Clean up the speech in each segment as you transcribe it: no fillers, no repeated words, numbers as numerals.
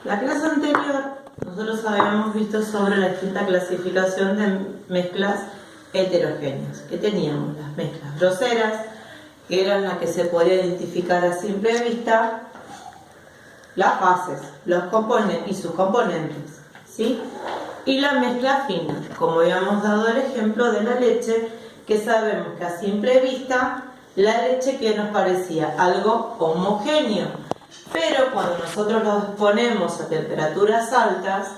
La clase anterior nosotros habíamos visto sobre la distinta clasificación de mezclas heterogéneas, que teníamos las mezclas groseras, que eran las que se podía identificar a simple vista, las fases, los componentes y sus componentes, ¿sí? Y la mezcla fina, como habíamos dado el ejemplo de la leche, que sabemos que a simple vista la leche que nos parecía algo homogéneo, pero cuando nosotros lo exponemos a temperaturas altas,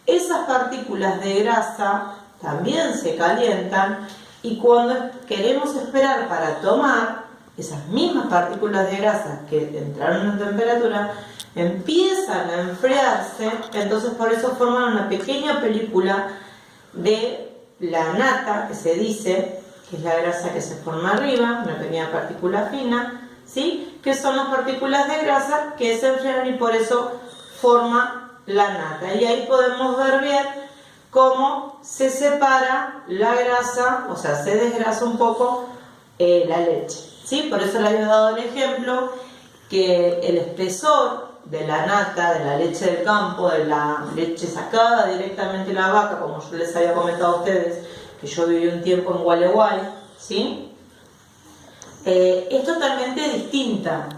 esas partículas de grasa también se calientan y cuando queremos esperar para tomar, esas mismas partículas de grasa que entraron en temperatura empiezan a enfriarse, entonces por eso forman una pequeña película de la nata, que se dice que es la grasa que se forma arriba, una pequeña partícula fina, ¿sí? Que son las partículas de grasa que se enfrian y por eso forma la nata. Y ahí podemos ver bien cómo se separa la grasa, o sea, se desgrasa un poco la leche, ¿sí? Por eso le había dado el ejemplo que el espesor de la nata, de la leche del campo, de la leche sacada directamente de la vaca, como yo les había comentado a ustedes, que yo viví un tiempo en Gualeguay, ¿sí? Es totalmente distinta.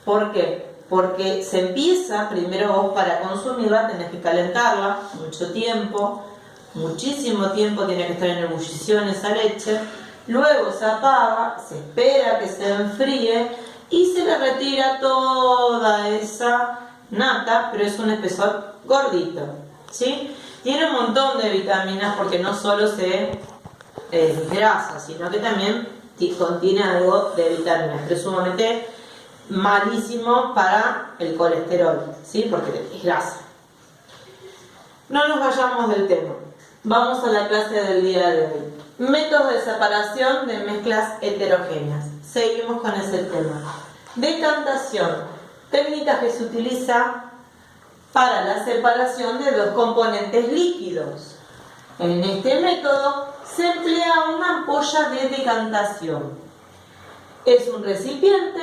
¿Por qué? Porque se empieza, primero vos para consumirla tenés que calentarla mucho tiempo, muchísimo tiempo tiene que estar en ebullición esa leche, luego se apaga, se espera que se enfríe y se le retira toda esa nata, pero es un espesor gordito, ¿sí? Tiene un montón de vitaminas porque no solo se desgrasa, sino que también contiene algo de vitaminas, pero es sumamente malísimo para el colesterol, ¿sí? Porque es grasa. No nos vayamos del tema. Vamos a la clase del día de hoy. Métodos de separación de mezclas heterogéneas. Seguimos con ese tema. Decantación. Técnica que se utiliza para la separación de dos componentes líquidos. En este método se emplea una ampolla de decantación. Es un recipiente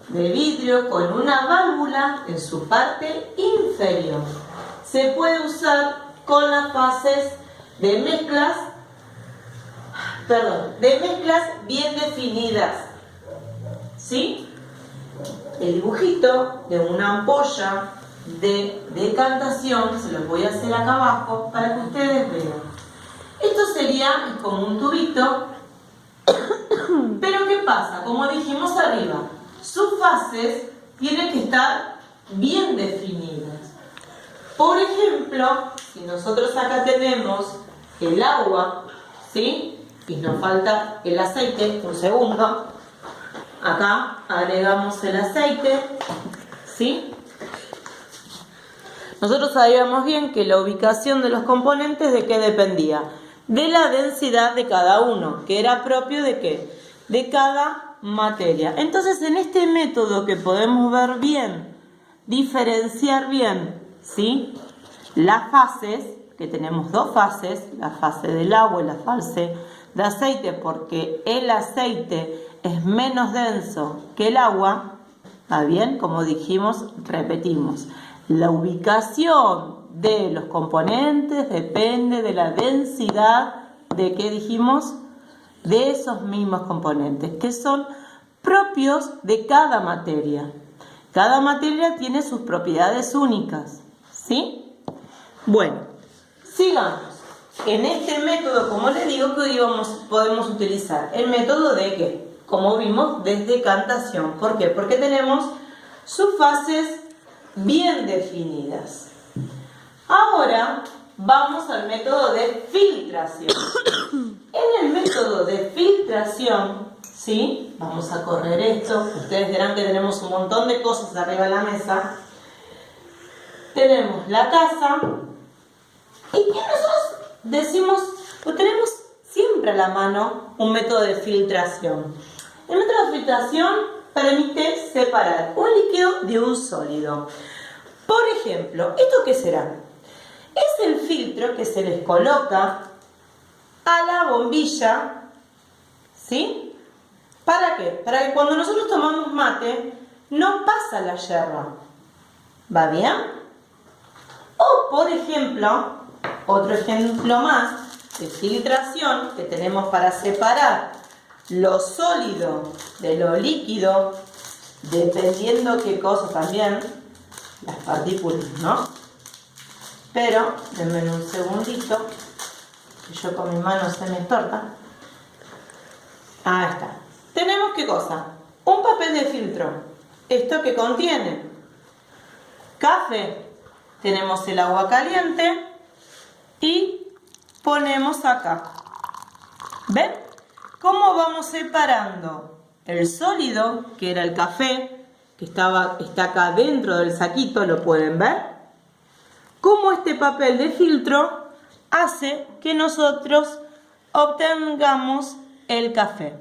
de vidrio con una válvula en su parte inferior. Se puede usar con las fases de mezclas bien definidas, ¿sí? El dibujito de una ampolla de decantación se los voy a hacer acá abajo para que ustedes vean. Esto sería como un tubito, pero ¿qué pasa? Como dijimos arriba, sus fases tienen que estar bien definidas. Por ejemplo, si nosotros acá tenemos el agua, ¿sí? Y nos falta el aceite, un segundo. Acá agregamos el aceite, ¿sí? Nosotros sabíamos bien que la ubicación de los componentes, ¿de qué dependía? De la densidad de cada uno, que era propio de ¿qué? De cada materia. Entonces, en este método que podemos ver bien, diferenciar bien, ¿sí? Las fases, que tenemos dos fases, la fase del agua y la fase de aceite, porque el aceite es menos denso que el agua, ¿está bien? Como dijimos, repetimos. La ubicación de los componentes depende de la densidad de, ¿qué dijimos? De esos mismos componentes, que son propios de cada materia. Cada materia tiene sus propiedades únicas, ¿sí? Bueno, sigamos. En este método, como les digo, que podemos utilizar el método de ¿qué? Como vimos, de decantación. ¿Por qué? Porque tenemos sus fases bien definidas. Ahora vamos al método de filtración. En el método de filtración, ¿sí? Vamos a correr esto. Ustedes verán que tenemos un montón de cosas arriba de la mesa. Tenemos la taza. Y nosotros decimos, pues tenemos siempre a la mano un método de filtración. El método de filtración permite separar un líquido de un sólido. Por ejemplo, ¿esto qué será? Es el filtro que se les coloca a la bombilla, ¿sí? ¿Para qué? Para que cuando nosotros tomamos mate no pasa la yerba. ¿Va bien? por ejemplo, otro ejemplo más de filtración que tenemos para separar lo sólido de lo líquido, dependiendo qué cosa también, las partículas, ¿no? Pero, denme un segundito, que yo con mi mano se me torta. Ahí está. Tenemos qué cosa, un papel de filtro, esto que contiene café, tenemos el agua caliente y ponemos acá. ¿Ven? ¿Cómo vamos separando el sólido, que era el café, que está acá dentro del saquito, lo pueden ver? Cómo este papel de filtro hace que nosotros obtengamos el café.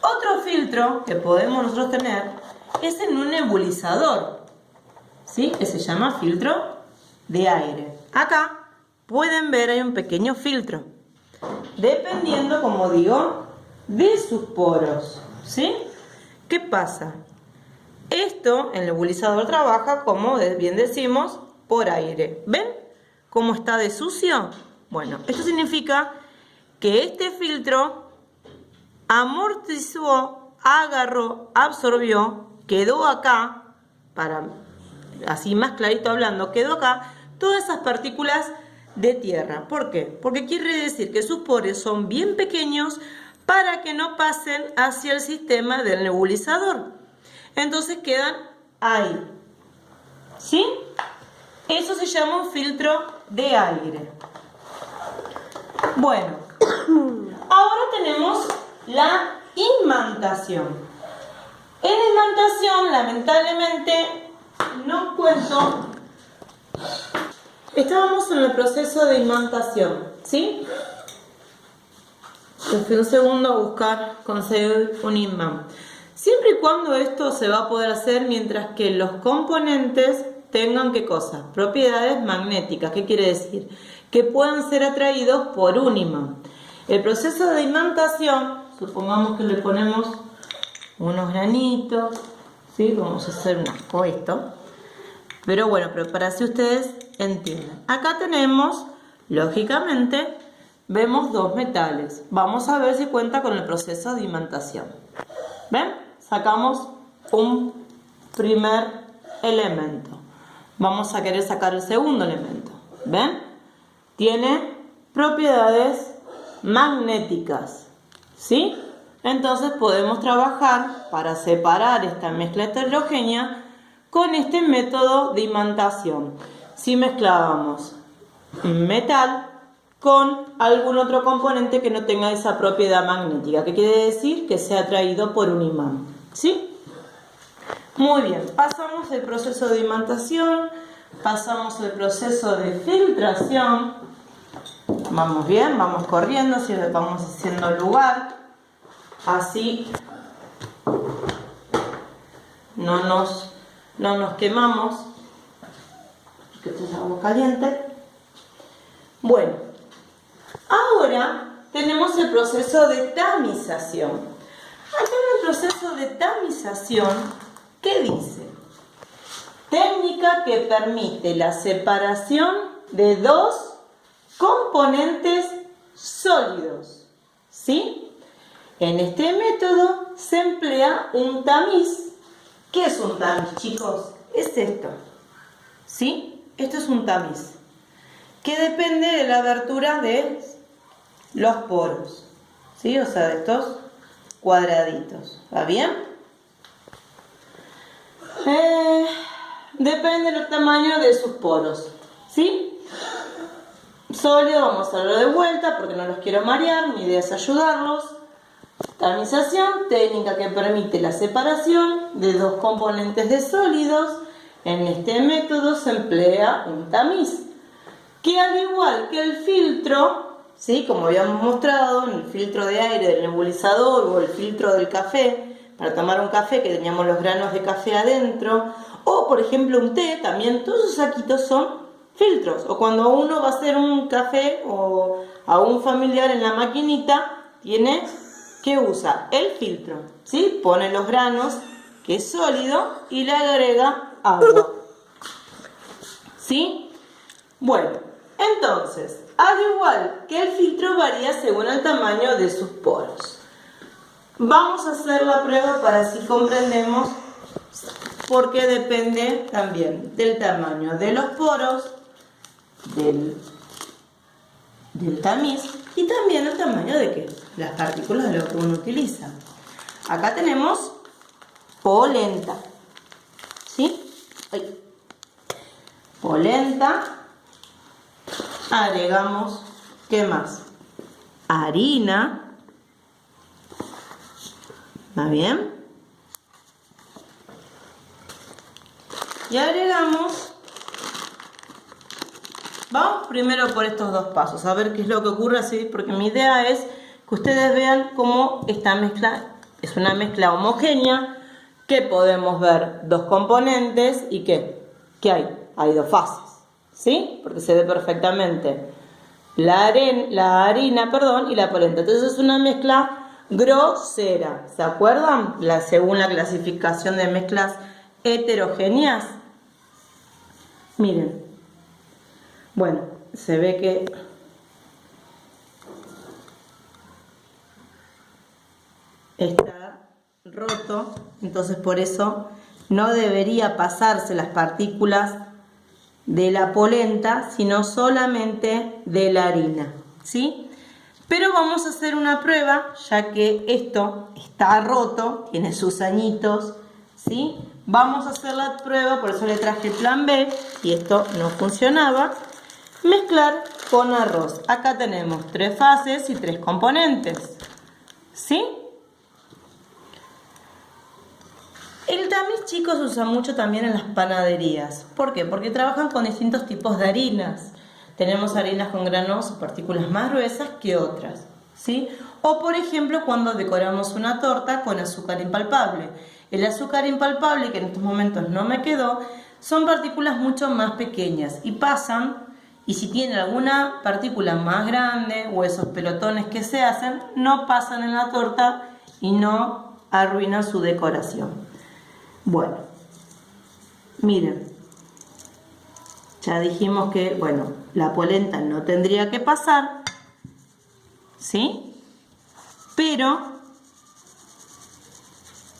Otro filtro que podemos nosotros tener es en un nebulizador, ¿sí? Que se llama filtro de aire. Acá pueden ver, hay un pequeño filtro, dependiendo, como digo, de sus poros, ¿sí? ¿Qué pasa? Esto, el nebulizador trabaja, como bien decimos, por aire. ¿Ven cómo está de sucio? Bueno, esto significa que este filtro amortizó, agarró, absorbió, quedó acá, para así más clarito hablando, quedó acá todas esas partículas de tierra. ¿Por qué? Porque quiere decir que sus poros son bien pequeños para que no pasen hacia el sistema del nebulizador. Entonces quedan ahí. ¿Sí? Eso se llama un filtro de aire. Bueno, ahora tenemos la imantación. En imantación, lamentablemente, no cuento. Estábamos en el proceso de imantación, ¿sí? Me fui un segundo a buscar, conseguir un imán. Siempre y cuando esto se va a poder hacer mientras que los componentes tengan, ¿qué cosa? Propiedades magnéticas. ¿Qué quiere decir? Que puedan ser atraídos por un imán. El proceso de imantación, supongamos que le ponemos unos granitos, ¿sí? Vamos a hacer esto. Pero bueno, para que ustedes entiendan. Acá tenemos, lógicamente, vemos dos metales. Vamos a ver si cuenta con el proceso de imantación. ¿Ven? Sacamos un primer elemento. Vamos a querer sacar el segundo elemento. ¿Ven? Tiene propiedades magnéticas. ¿Sí? Entonces podemos trabajar para separar esta mezcla heterogénea con este método de imantación. Si mezclábamos metal con algún otro componente que no tenga esa propiedad magnética, que quiere decir que sea atraído por un imán. ¿Sí? Muy bien, pasamos el proceso de imantación, pasamos el proceso de filtración. Vamos bien, vamos corriendo, vamos haciendo lugar, así no nos quemamos, porque esto es agua caliente. Bueno, ahora tenemos el proceso de tamización. Acá en el proceso de tamización, ¿qué dice? Técnica que permite la separación de dos componentes sólidos. ¿Sí? En este método se emplea un tamiz. ¿Qué es un tamiz, chicos? Es esto. ¿Sí? Esto es un tamiz, que depende de la abertura de los poros. ¿Sí? O sea, de estos cuadraditos. ¿Va bien? Depende del tamaño de sus poros. ¿Sí? Sólido, vamos a darlo de vuelta porque no los quiero marear, mi idea es ayudarlos. Tamización, técnica que permite la separación de dos componentes de sólidos. En este método se emplea un tamiz, que al igual que el filtro, ¿sí? Como habíamos mostrado, en el filtro de aire del nebulizador o el filtro del café, para tomar un café que teníamos los granos de café adentro, o por ejemplo un té, también todos esos saquitos son filtros. O cuando uno va a hacer un café o a un familiar en la maquinita, tiene que usar el filtro, ¿sí? Pone los granos, que es sólido, y le agrega agua. ¿Sí? Bueno, entonces, al igual que el filtro varía según el tamaño de sus poros. Vamos a hacer la prueba para así comprendemos porque depende también del tamaño de los poros, del tamiz y también el tamaño de ¿qué? Las partículas de lo que uno utiliza. Acá tenemos polenta, ¿sí? Ay. Polenta, agregamos, ¿qué más? Harina, ¿está bien? Y agregamos, vamos primero por estos dos pasos, a ver qué es lo que ocurre así, porque mi idea es que ustedes vean cómo esta mezcla es una mezcla homogénea, que podemos ver dos componentes y ¿qué hay? Hay dos fases, ¿sí? Porque se ve perfectamente la harina, y la polenta. Entonces es una mezcla grosera, ¿se acuerdan? Según la clasificación de mezclas heterogéneas. Miren, bueno, se ve que está roto, entonces por eso no debería pasarse las partículas de la polenta, sino solamente de la harina, ¿sí? Pero vamos a hacer una prueba, ya que esto está roto, tiene sus añitos, ¿sí? Vamos a hacer la prueba, por eso le traje el plan B, y esto no funcionaba. Mezclar con arroz. Acá tenemos 3 fases y 3 componentes, ¿sí? El tamiz, chicos, se usa mucho también en las panaderías. ¿Por qué? Porque trabajan con distintos tipos de harinas. Tenemos harinas con granos o partículas más gruesas que otras, ¿sí? O, por ejemplo, cuando decoramos una torta con azúcar impalpable. El azúcar impalpable, que en estos momentos no me quedó, son partículas mucho más pequeñas y pasan, y si tienen alguna partícula más grande o esos pelotones que se hacen, no pasan en la torta y no arruinan su decoración. Bueno, miren, ya dijimos que, bueno, la polenta no tendría que pasar, ¿sí? Pero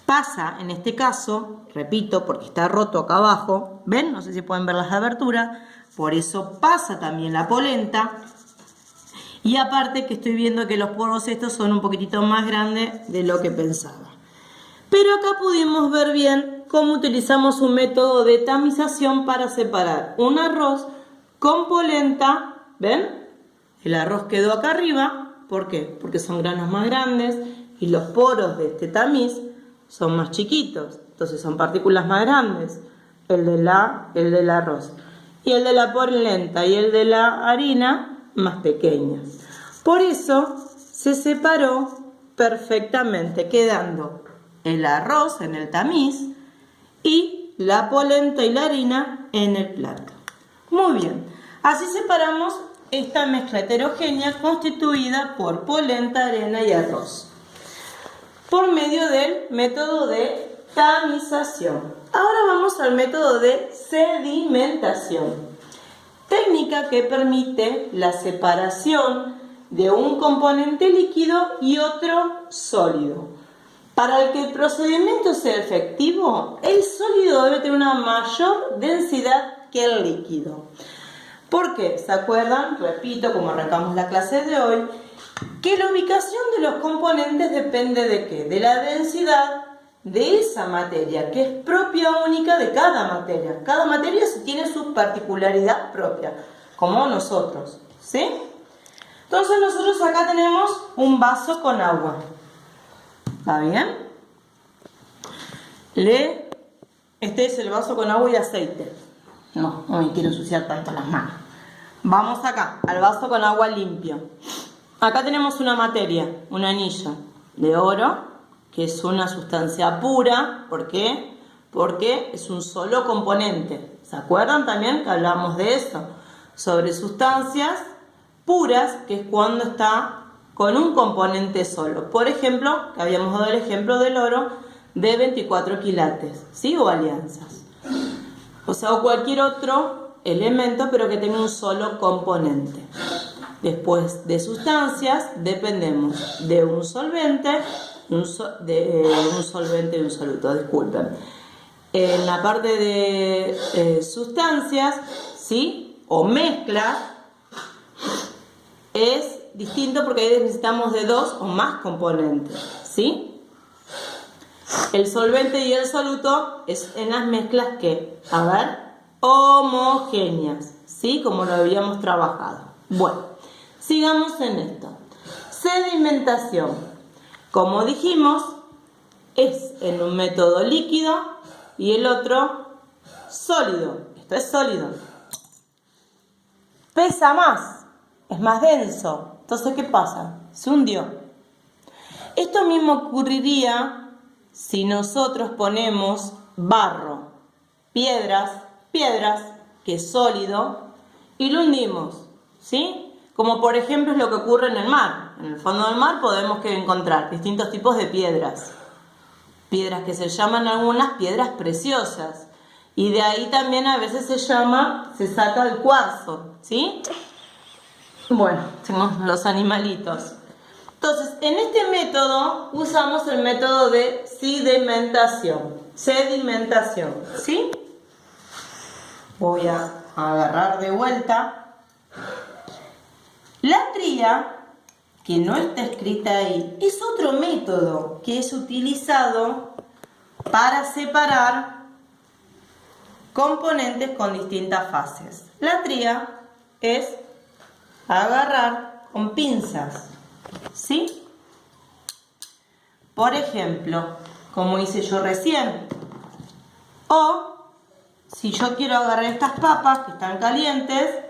pasa en este caso, repito, porque está roto acá abajo, ¿ven? No sé si pueden ver las aberturas, por eso pasa también la polenta. Y aparte que estoy viendo que los poros estos son un poquitito más grandes de lo que pensaba. Pero acá pudimos ver bien cómo utilizamos un método de tamización para separar un arroz con polenta. ¿Ven? El arroz quedó acá arriba. ¿Por qué? Porque son granos más grandes y los poros de este tamiz son más chiquitos. Entonces son partículas más grandes. El del arroz. Y el de la polenta y el de la harina más pequeños. Por eso se separó perfectamente, quedando el arroz en el tamiz y la polenta y la harina en el plato. Muy bien, así separamos esta mezcla heterogénea constituida por polenta, arena y arroz por medio del método de tamización. Ahora vamos al método de sedimentación, técnica que permite la separación de un componente líquido y otro sólido. Para que el procedimiento sea efectivo, el sólido debe tener una mayor densidad que el líquido. ¿Por qué? ¿Se acuerdan? Repito, como arrancamos la clase de hoy, que la ubicación de los componentes depende ¿de qué? De la densidad de esa materia, que es propia única de cada materia. Cada materia tiene su particularidad propia, como nosotros, ¿sí? Entonces nosotros acá tenemos un vaso con agua. ¿Está bien? Este es el vaso con agua y aceite. No me quiero ensuciar tanto las manos. Vamos acá, al vaso con agua limpio. Acá tenemos una materia, un anillo de oro, que es una sustancia pura. ¿Por qué? Porque es un solo componente. ¿Se acuerdan también que hablamos de eso? Sobre sustancias puras, que es cuando está con un componente solo. Por ejemplo, que habíamos dado el ejemplo del oro de 24 quilates, ¿sí? O alianzas. O sea, o cualquier otro elementos, pero que tenga un solo componente. Después de sustancias, dependemos de un solvente, y un soluto, disculpen. En la parte de sustancias, ¿sí? O mezclas, es distinto porque ahí necesitamos de 2 o más componentes, ¿sí? El solvente y el soluto es en las mezclas que, a ver, homogéneas, ¿sí? Como lo habíamos trabajado. Bueno, sigamos en esto. Sedimentación, como dijimos, es en un método líquido y el otro sólido. Esto es sólido. Pesa más, es más denso. Entonces, ¿qué pasa? Se hundió. Esto mismo ocurriría si nosotros ponemos barro, piedras, que es sólido, y lo hundimos, ¿sí? Como por ejemplo es lo que ocurre en el mar. En el fondo del mar podemos encontrar distintos tipos de piedras. Piedras que se llaman algunas piedras preciosas. Y de ahí también a veces se saca el cuarzo, ¿sí? Bueno, tenemos los animalitos. Entonces, en este método usamos el método de sedimentación. ¿Sí? Voy a agarrar de vuelta. La tría, que no está escrita ahí, es otro método que es utilizado para separar componentes con distintas fases. La tría es agarrar con pinzas, ¿sí? Por ejemplo, como hice yo recién. O, si yo quiero agarrar estas papas que están calientes,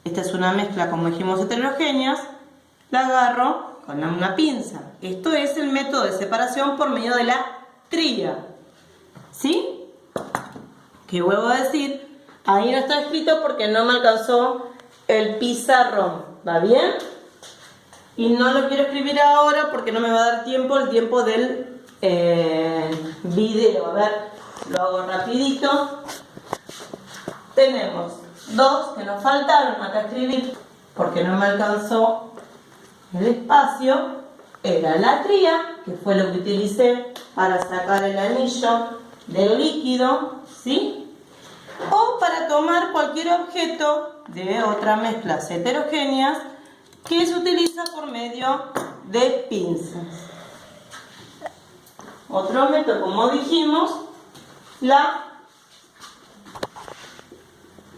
esta es una mezcla, como dijimos, heterogéneas, la agarro con una pinza. Esto es el método de separación por medio de la tría, ¿sí? Que vuelvo a decir, ahí no está escrito porque no me alcanzó el pizarrón, ¿va bien? Y no lo quiero escribir ahora porque no me va a dar tiempo, el tiempo del video. A ver, lo hago rapidito. Tenemos 2 que nos faltaron acá escribir porque no me alcanzó el espacio. Era la tría, que fue lo que utilicé para sacar el anillo del líquido, ¿sí? O para tomar cualquier objeto de otras mezclas heterogéneas que se utiliza por medio de pinzas. Otro método, como dijimos, la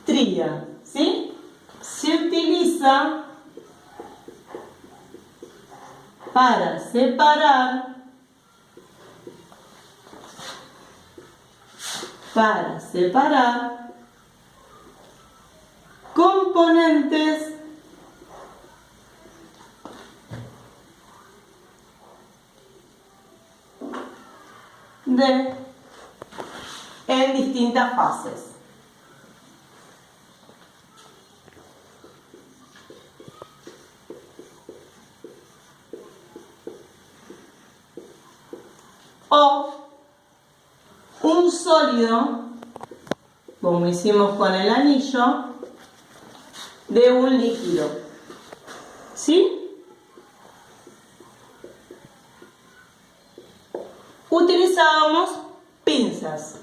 tría, ¿sí? Se utiliza para separar componentes en distintas fases. O un sólido, como hicimos con el anillo, de un líquido, ¿sí? Utilizábamos pinzas.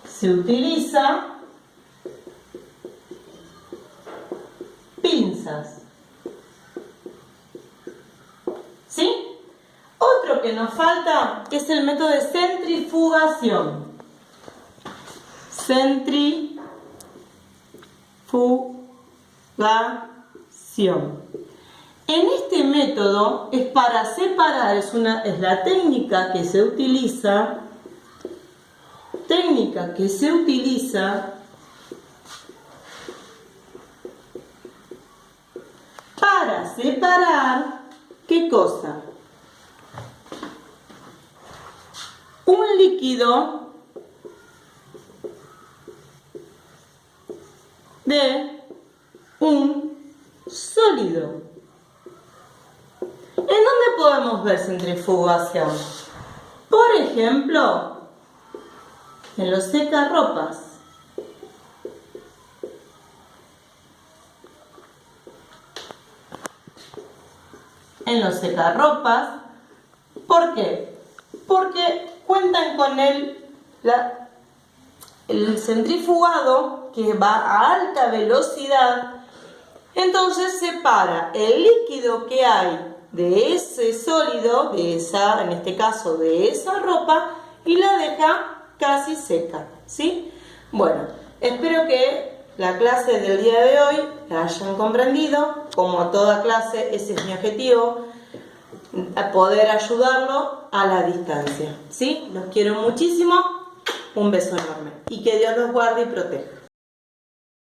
Se utiliza pinzas, ¿sí? Otro que nos falta es el método de centrifugación. Centrifugación. En este método es para separar, es la técnica que se utiliza para separar, ¿qué cosa? Un líquido de un sólido. ¿En dónde podemos ver centrifugación? Por ejemplo, en los secarropas. en los secarropas. ¿Por qué? Porque cuentan con el centrifugado que va a alta velocidad. Entonces separa el líquido que hay de ese sólido, en este caso de esa ropa, y la deja casi seca, ¿sí? Bueno, espero que la clase del día de hoy la hayan comprendido. Como toda clase, ese es mi objetivo, poder ayudarlo a la distancia, ¿sí? Los quiero muchísimo, un beso enorme y que Dios los guarde y proteja.